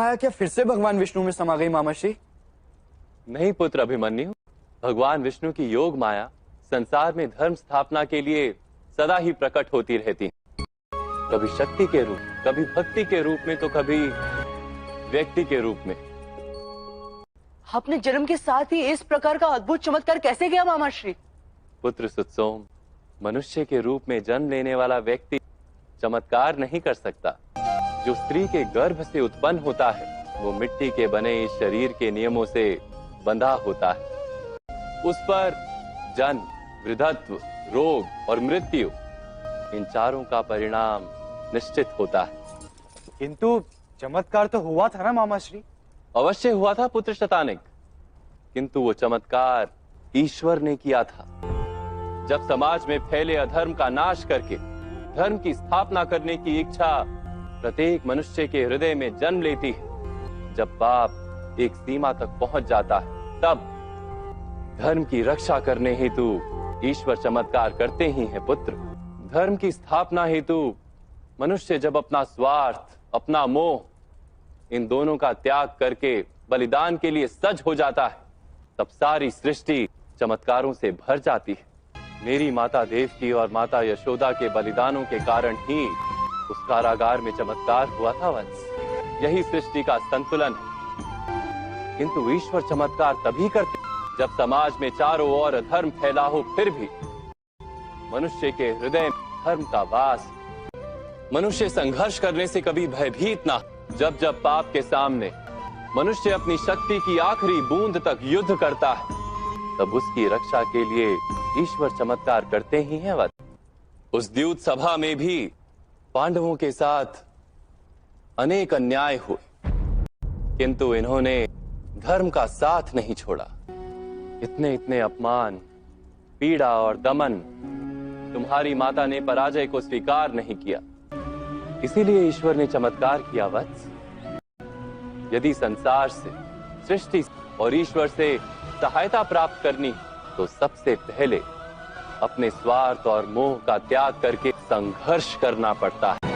माया क्या फिर से भगवान विष्णु में समा गई मामाश्री? नहीं पुत्र अभिमन्यु, भगवान विष्णु की योग माया संसार में धर्म स्थापना के लिए सदा ही प्रकट होती रहती है। कभी शक्ति के रूप, कभी भक्ति के रूप में, तो कभी व्यक्ति के रूप में। अपने जन्म के साथ ही इस प्रकार का अद्भुत चमत्कार कैसे गया मामाश्री? पुत्र सुतसोम, मनुष्य के रूप में जन्म लेने वाला व्यक्ति चमत्कार नहीं कर सकता। जो स्त्री के गर्भ से उत्पन्न होता है वो मिट्टी के बने इस शरीर के नियमों से बंधा होता है। उस पर जन्म, वृद्धत्व, रोग और मृत्यु, इन चारों का परिणाम निश्चित होता है। किंतु चमत्कार तो हुआ था ना मामाश्री? अवश्य हुआ था पुत्र शतानिक, किंतु वो चमत्कार ईश्वर ने किया था। जब समाज में फैले अधर्म का नाश करके धर्म की स्थापना करने की इच्छा प्रत्येक मनुष्य के हृदय में जन्म लेती है, जब पाप एक सीमा तक पहुंच जाता है, तब धर्म की रक्षा करने हेतु ईश्वर चमत्कार करते ही हैं पुत्र। धर्म की स्थापना हेतु मनुष्य जब अपना स्वार्थ, अपना मोह, इन दोनों का त्याग करके बलिदान के लिए सज्ज हो जाता है, तब सारी सृष्टि चमत्कारों से भर जाती है। मेरी माता देवकी और माता यशोदा के बलिदानों के कारण ही उस कारागार में चमत्कार हुआ था वंश। यही सृष्टि का संतुलन है। किंतु ईश्वर चमत्कार तभी करते जब समाज में चारों ओर अधर्म फैला हो, फिर भी मनुष्य के हृदय में धर्म का वास। मनुष्य संघर्ष करने से कभी भयभीत ना। जब जब पाप के सामने मनुष्य अपनी शक्ति की आखिरी बूंद तक युद्ध करता है, तब उसकी रक्षा के लिए ईश्वर चमत्कार करते ही हैं वत। उस द्यूत सभा में भी पांडवों के साथ अनेक अन्याय हुए, किंतु इन्होंने धर्म का साथ नहीं छोड़ा। इतने इतने अपमान, पीड़ा और दमन तुम्हारी माता ने पराजय को स्वीकार नहीं किया, इसीलिए ईश्वर ने चमत्कार किया वत्स। यदि संसार से, सृष्टि और ईश्वर से सहायता प्राप्त करनी तो सबसे पहले अपने स्वार्थ और मोह का त्याग करके संघर्ष करना पड़ता है।